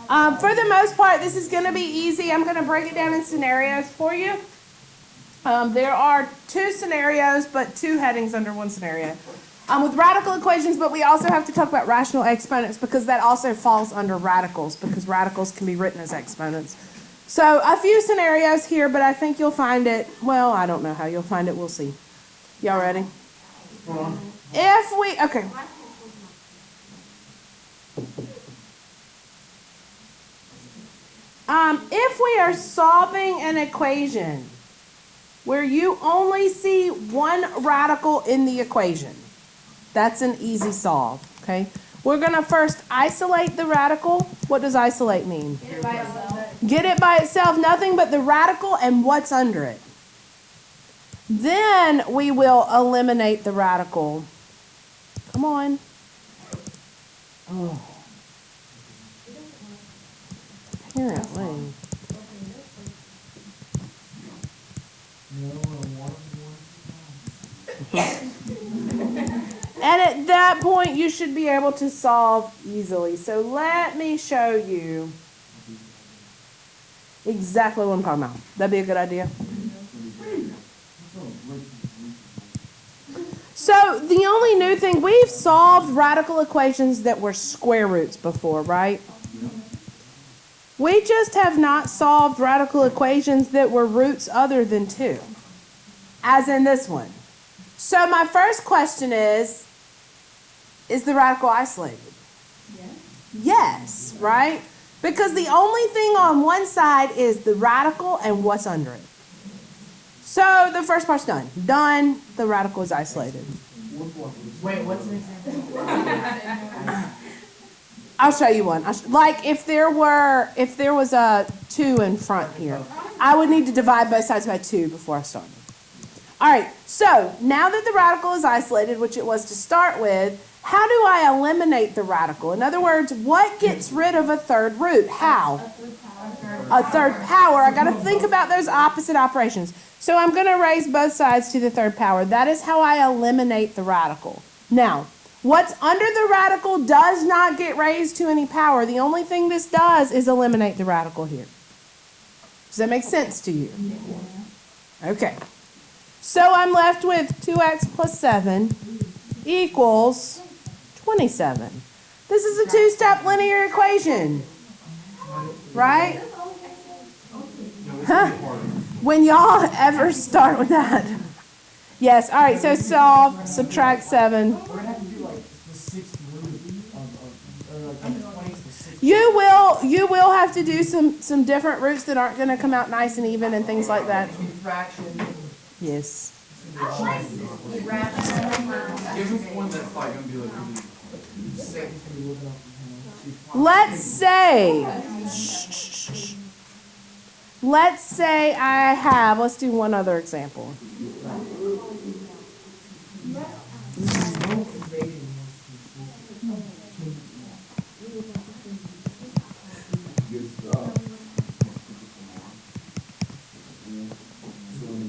For the most part, this is going to be easy. I'm going to break it down in scenarios for you. There are 2 scenarios, but 2 headings under one scenario. With radical equations, but we also have to talk about rational exponents because that also falls under radicals because radicals can be written as exponents. So a few scenarios here, but I think you'll find it, well, I don't know how you'll find it. We'll see. Y'all ready? Okay. If we are solving an equation where you only see one radical in the equation, that's an easy solve, okay? We're going to first isolate the radical. What does isolate mean? Get it by itself. Get it by itself, nothing but the radical and what's under it. Then we will eliminate the radical. Come on. Oh. Apparently. And at that point, you should be able to solve easily. So let me show you exactly what I'm talking about. That'd be a good idea. So the only new thing, we've solved radical equations that were square roots before, right? We just have not solved radical equations that were roots other than 2, as in this one. So my first question is the radical isolated? Yes, right? Because the only thing on one side is the radical and what's under it. So the first part's done. Done, the radical is isolated. Wait, what's an example? I'll show you one. Like if there was a 2 in front here, I would need to divide both sides by 2 before I started. All right, so now that the radical is isolated, which it was to start with, how do I eliminate the radical? In other words, what gets rid of a third root? How? A third power. I got to think about those opposite operations. So I'm going to raise both sides to the third power. That is how I eliminate the radical. Now, what's under the radical does not get raised to any power. The only thing this does is eliminate the radical here. Does that make sense to you? Okay. So I'm left with 2x plus 7 equals 27. This is a 2-step linear equation. Right? Huh? When y'all ever start with that? Yes, all right, so solve, subtract 7. We're going to have to do like the 6th root or like 20 to 6th. You will have to do some different roots that aren't going to come out nice and even and things like that. Fraction. Yes. Give us one that's like going to be like really sick. Let's say I have, let's do one other example.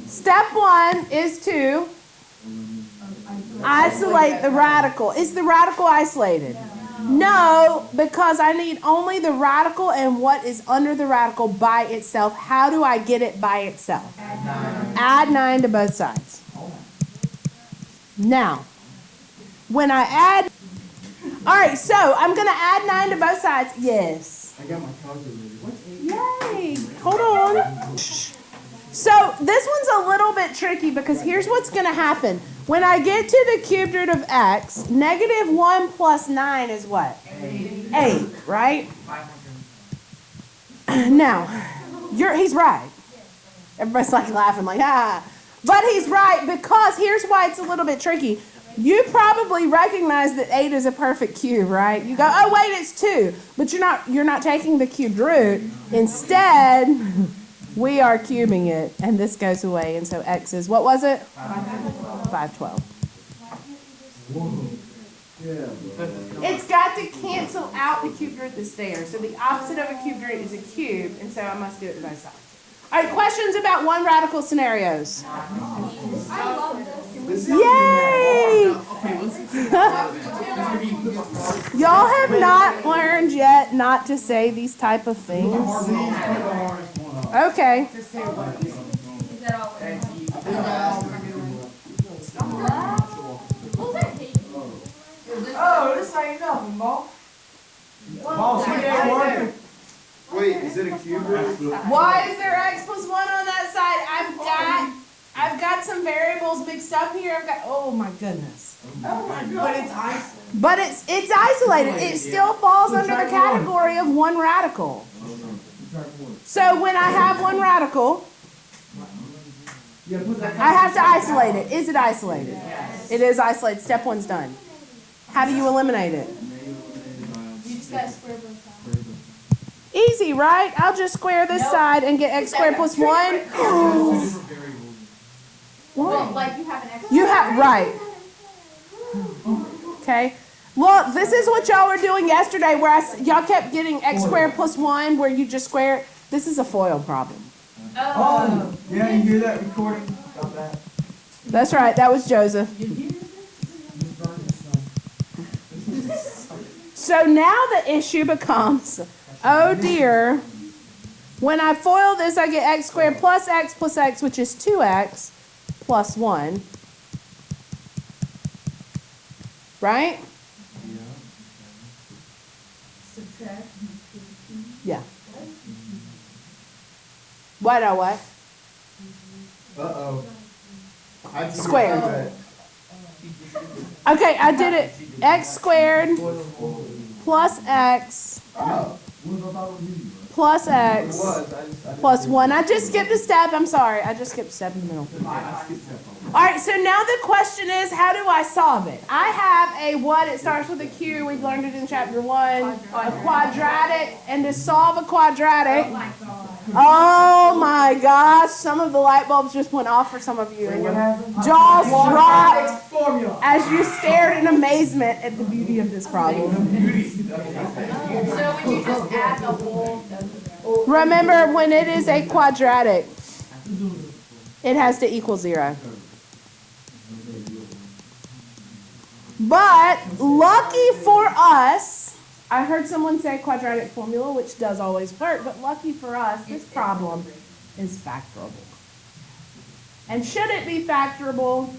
Step 1 is to isolate the radical. Is the radical isolated? No, because I need only the radical and what is under the radical by itself. How do I get it by itself? Add 9 to both sides. Now, when I add... All right, so I'm going to add 9 to both sides. Yes. I got my calculator. What's 8? Yay. Hold on. So this one's a little bit tricky because here's what's going to happen. When I get to the cubed root of x, negative 1 plus 9 is what? 8, right? 500. Now, he's right. Everybody's like laughing like, ah. But he's right because here's why it's a little bit tricky. You probably recognize that 8 is a perfect cube, right? You go, oh, wait, it's 2. But you're not taking the cubed root. Instead, we are cubing it, and this goes away. And so x is, what was it? 512. It's got to cancel out the cubed root that's there. So the opposite of a cubed root is a cube, and so I must do it to both sides. All right, questions about one radical scenarios? Yay! Y'all have not learned yet not to say these type of things? Please put the hardest one up. Okay. Is that all? That's easy. Oh, this ain't nothing, boss. Boss, we ain't working. Wait, is it a cube? Why is there x plus 1 on that side? I've got some variables mixed up here. Oh my goodness. Oh my God. But it's isolated. But it's isolated. It still falls under the category of one radical. So when I have one radical, I have to isolate it. Is it isolated? Yes. It is isolated. Step 1's done. How do you eliminate it? You just gotta square both sides. Easy, right? I'll just square this side and get x squared plus 1. Well, like you have an extra. You have, right. Okay. Look, this is what y'all were doing yesterday where y'all kept getting x squared plus 1 where you just square it. This is a FOIL problem. Oh, yeah, you hear that recording? Got that. That's right. That was Joseph. So now the issue becomes, oh dear, when I FOIL this, I get x squared plus x, which is 2x plus 1. Right? Subtract. Yeah. What? Uh-oh. Squared. Okay, I did it. X squared plus x plus x plus 1. I just skipped a step. I'm sorry. I just skipped a step in the middle. All right, so now the question is, how do I solve it? I have a what? It starts with a Q. We've learned it in chapter 1. A quadratic. And to solve a quadratic, oh my gosh, some of the light bulbs just went off for some of you. And your jaws dropped Formula. as you stared in amazement at the beauty of this problem. So when you just add the whole. Remember, when it is a quadratic, it has to equal 0. But lucky for us, I heard someone say quadratic formula, which does always work, but lucky for us, this problem is factorable. And should it be factorable,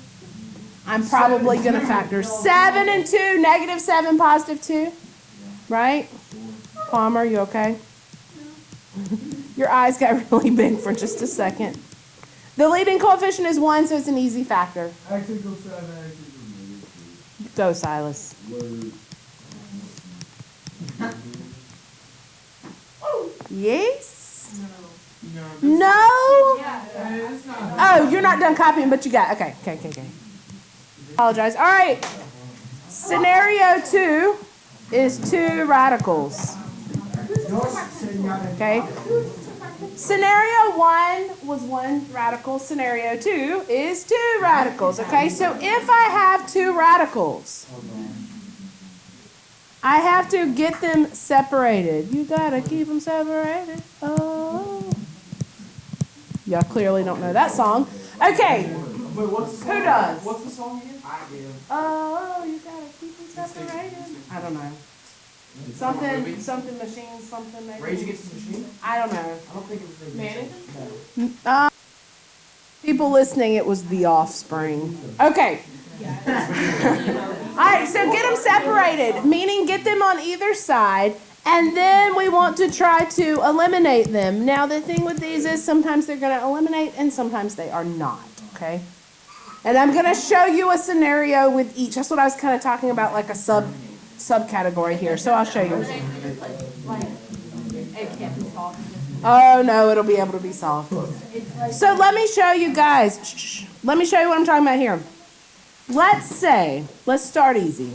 I'm probably going to factor 7 and 2, negative 7, positive 2. Right? Palmer, you okay? Your eyes got really big for just a second. The leading coefficient is 1, so it's an easy factor. Actually, go 7, actually go Go, Silas. Yes? No? Oh, you're not done copying, but you got it. Okay. Apologize. All right. Scenario 2 is 2 radicals. Okay. Scenario 1 was 1 radical. Scenario 2 is 2 radicals. Okay, so if I have 2 radicals, I have to get them separated. You gotta keep them separated. Oh. Y'all clearly don't know that song. Okay. Wait, what's the song? Who does? What's the song again? I do. Oh, you gotta keep them separated. I don't know. Something machine, something maybe. Rage Against the Machine? I don't know. I don't think it was Rage Against the Machine. People listening, it was The Offspring. Okay. All right, so get them separated, meaning get them on either side, and then we want to try to eliminate them. Now, the thing with these is sometimes they're going to eliminate and sometimes they are not, okay? And I'm going to show you a scenario with each. That's what I was kind of talking about, like a subcategory here, so I'll show you. Oh, no, it'll be able to be solved. So let me show you guys. Let me show you what I'm talking about here. Let's start easy.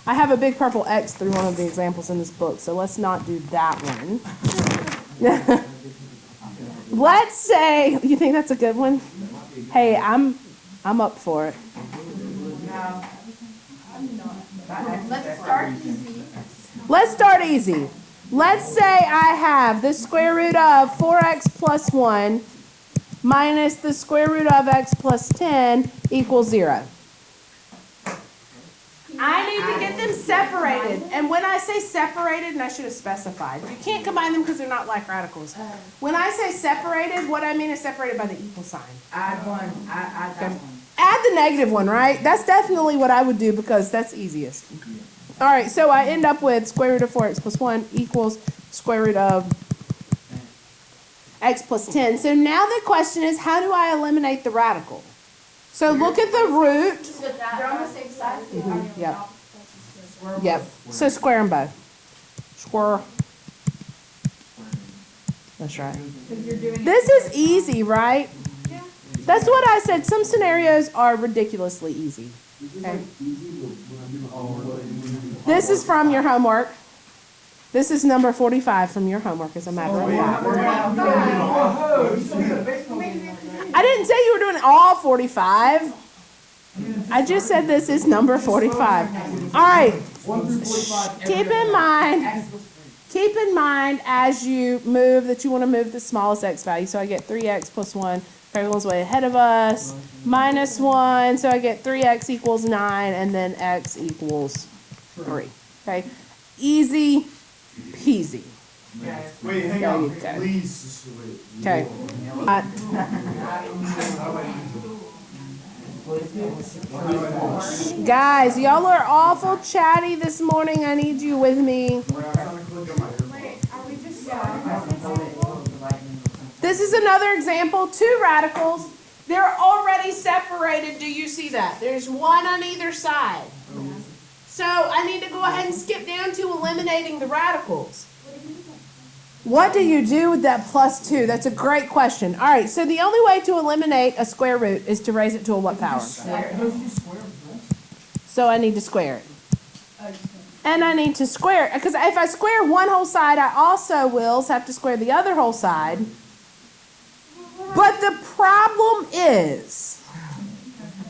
I have a big purple X through one of the examples in this book, so let's not do that one. Let's say, you think that's a good one? Hey, I'm up for it. Let's start easy. Let's say I have the square root of 4x plus 1 minus the square root of x plus 10 equals 0. I need to get them separated. And when I say separated, and I should have specified, you can't combine them because they're not like radicals. When I say separated, what I mean is separated by the equal sign. Add one, add that one. Add the negative one, right? That's definitely what I would do because that's easiest. All right, so I end up with square root of 4x plus 1 equals square root of x plus 10. So now the question is, how do I eliminate the radical? So look at the root. They're on the same side. So they're on the Yep. opposite sides. Yep. So square them both. Square. That's right. This is easy, right? Yeah. That's what I said. Some scenarios are ridiculously easy. Okay. This is from your homework. This is number 45 from your homework, as a matter of fact. I didn't say you were doing all 45. I just said this is number 45. All right. Keep in mind as you move that you want to move the smallest x value. So I get 3x plus 1. Everyone's way ahead of us. Minus 1. So I get 3x equals 9, and then x equals 3. Okay? Easy peasy. Wait, hang There on, you go. please just wait. Okay. Guys, y'all are awful chatty this morning. I need you with me. This is another example. Two radicals. They're already separated. Do you see that? There's one on either side. So I need to go ahead and skip down to eliminating the radicals. What do you do with that plus 2? That's a great question. All right, so the only way to eliminate a square root is to raise it to a what power? So I need to square it. And I need to square it, because if I square one whole side, I also will have to square the other whole side. But the problem is,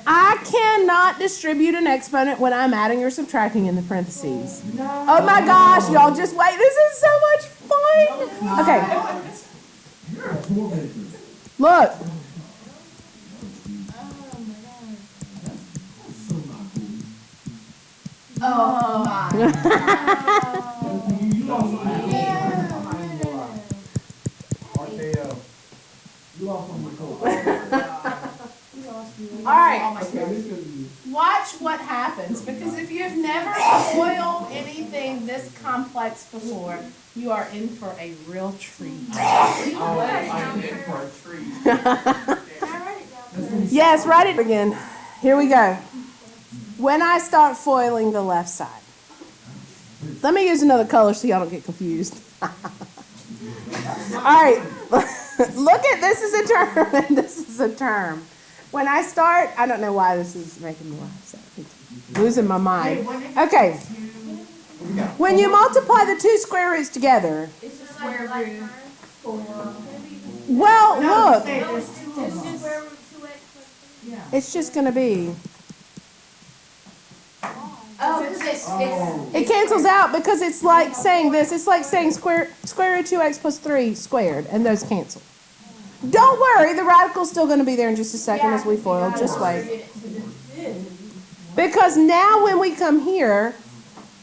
I cannot distribute an exponent when I'm adding or subtracting in the parentheses. Oh my gosh, y'all just wait. This is so much fun. Okay. Look. Oh my. All right. Watch what happens, because if you've never boiled anything this complex before, you are in for a real treat. I'm in for a treat. Yes, write it again. Here we go. When I start foiling the left side. Let me use another color so y'all don't get confused. All right. Look at, this is a term and this is a term. When I start, I don't know why this is making me laugh. So losing my mind. Okay. When you multiply the two square roots together. It's the square root for. Well, look. Square root 2x plus 3. It's just going to be. Oh, because it's. It cancels out because it's like saying this. It's like saying square root 2x plus 3 squared, and those cancel. Don't worry, the radical's still going to be there in just a second as we foil. Just wait. Because now when we come here,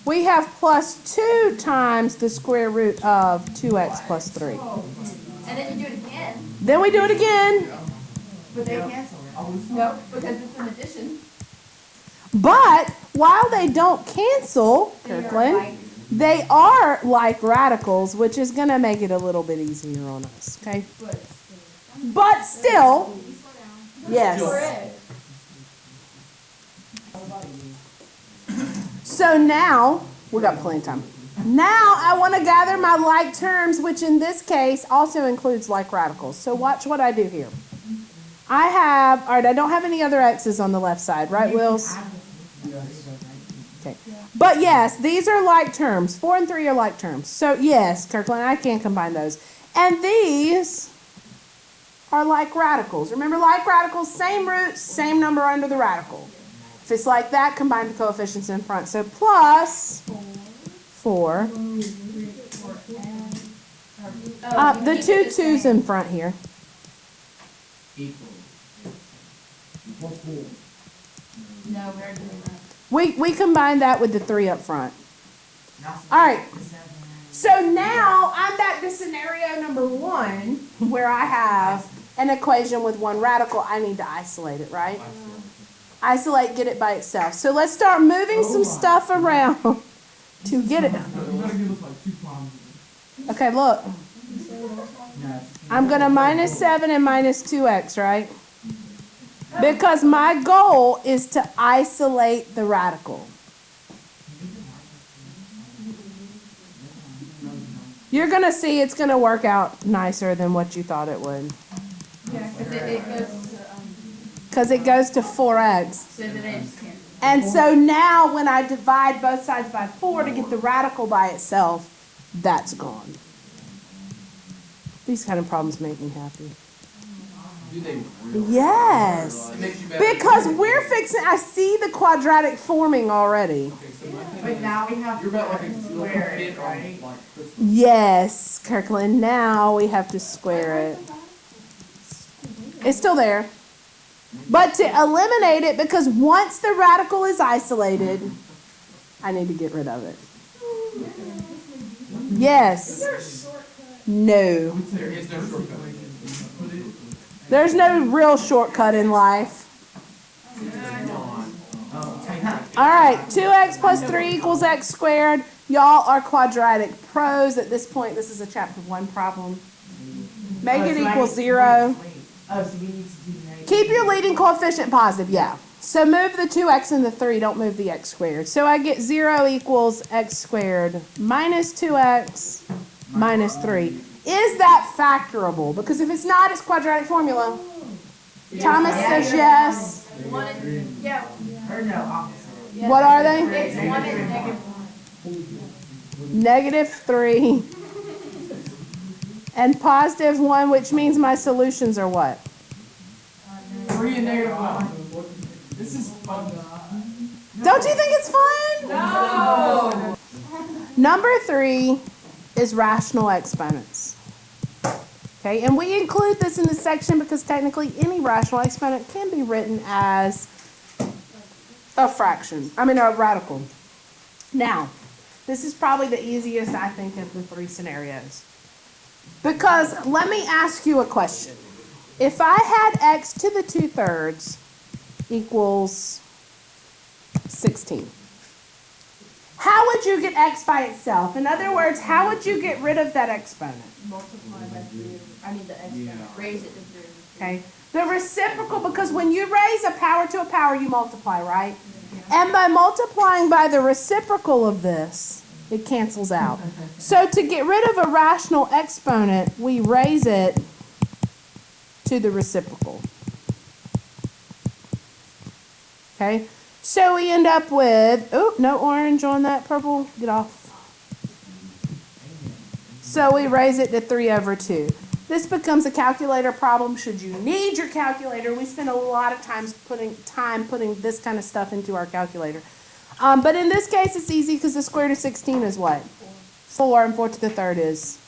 we have plus 2 times the square root of 2x plus 3. And then you do it again. Then we do it again. But they cancel. No, because it's an addition. But while they don't cancel, Kirkland, they are like radicals, which is going to make it a little bit easier on us, okay? But still, yes. So now, we got plenty of time. Now I want to gather my like terms, which in this case also includes like radicals. So watch what I do here. I have, all right, I don't have any other x's on the left side, right, Wills? Okay. But yes, these are like terms. 4 and 3 are like terms. So yes, Kirkland, I can combine those. And these are like radicals. Remember, like radicals, same root, same number under the radical. If it's like that, combine the coefficients in front. So plus 4. The two 2's in front here. Equal. No, we're doing that. We combined that with the 3 up front. All right. So now I'm back to scenario number 1, where I have an equation with one radical. I need to isolate it, right? Isolate, get it by itself. So let's start moving some stuff around to get it. You gotta give us like 2 problems. Okay, look. I'm going to minus 7 and minus 2x, right? Because my goal is to isolate the radical. You're going to see it's going to work out nicer than what you thought it would. Yeah, Because it goes to 4x. so then it just can't. And so now when I divide both sides by 4 to get the radical by itself, that's gone. These kind of problems make me happy. Do they really? Yes. It makes you better. Because we're fixing, I see the quadratic forming already. Okay, so my thing is, But now we have you're to about like a square kid it, on right? like Christmas. Yes, Kirkland, now we have to square it. It's still there. But to eliminate it, because once the radical is isolated, I need to get rid of it. Yes. No. There is no shortcut. There's no real shortcut in life. All right, 2x plus 3 equals x squared. Y'all are quadratic pros. At this point, this is a chapter 1 problem. Make it equal 0. Oh, so we need to do negative. Keep your leading coefficient positive, yeah. So move the 2x and the 3, don't move the x squared. So I get 0 equals x squared minus 2x minus 3. Is that factorable? Because if it's not, it's quadratic formula. Thomas says yes. One is, yeah. Or no, opposite. What are they? It's one is negative. -3. And positive 1, which means my solutions are what? 3 and -1. This is fun. Don't you think it's fun? No. Number 3 is rational exponents. Okay, and we include this in the section because technically any rational exponent can be written as a fraction. I mean a radical. Now, this is probably the easiest, I think, of the 3 scenarios. Because let me ask you a question. If I had x to the 2/3 equals 16, how would you get x by itself? In other words, how would you get rid of that exponent? Multiply by 3. I need the exponent. Raise it to 3. Okay? The reciprocal, because when you raise a power to a power, you multiply, right? And by multiplying by the reciprocal of this, it cancels out. So to get rid of a rational exponent, we raise it to the reciprocal. Okay? So we end up with, oh, no orange on that purple. Get off. So we raise it to 3/2. This becomes a calculator problem should you need your calculator. We spend a lot of time putting this kind of stuff into our calculator. But in this case, it's easy because the square root of 16 is what? 4, and 4 to the 3rd is?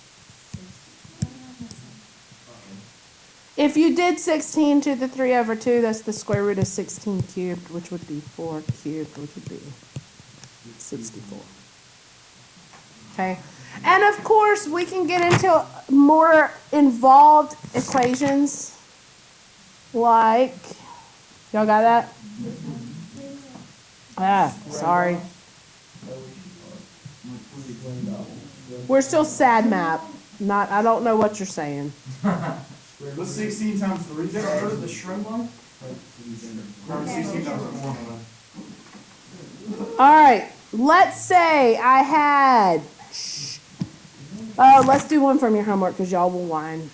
If you did 16 to the 3/2, that's the square root of 16 cubed, which would be 4 cubed, which would be 64. Okay? And of course, we can get into more involved equations, like, y'all got that? Ah, sorry. We're still sad map. Not, I don't know what you're saying. What's 16 times 3? Go to the shrimp one. Or 16 times 4. All right, let's say I had, oh, let's do one from your homework because y'all will whine.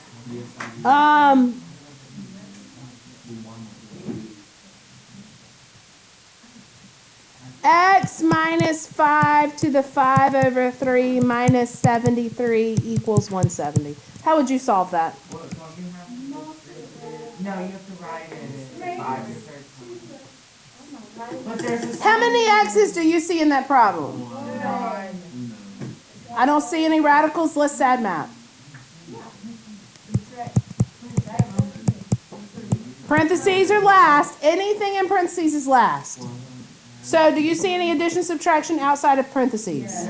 X minus 5 to the 5/3 minus 73 equals 170. How would you solve that? No, you have to write it 5 or 13. But there's a How many x's do you see in that problem? I don't see any radicals. Let's sad map. Parentheses are last. Anything in parentheses is last. So do you see any addition, subtraction outside of parentheses?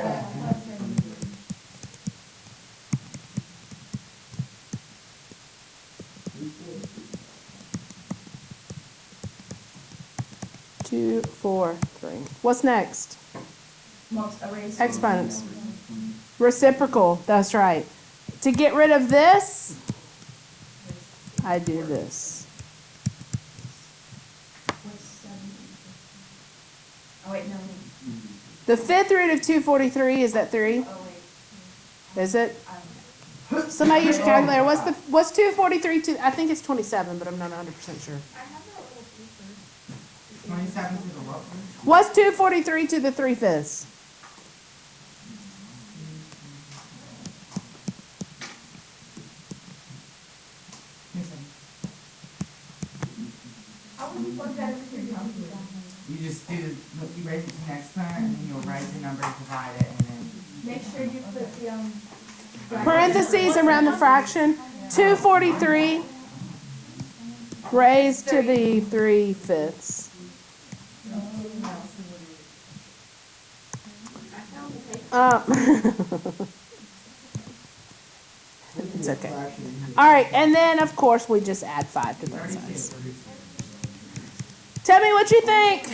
Two, four, three. What's next? Exponents. Reciprocal, that's right. To get rid of this, I do this. Oh, wait, no. The fifth root of 243, is that 3? Oh, wait. Is it? Somebody use your calculator. What's 243 to, I think it's 27, but I'm not 100% sure. 27 to the what? What's 243 to the 3/5? You just do, you raise it to the exponent, and then you'll raise the number, divide it, and then. Make sure you put the, Parentheses around the fraction. 243 raised to the 3/5. It's okay. All right, and then of course we just add 5 to both sides. Tell me what you think.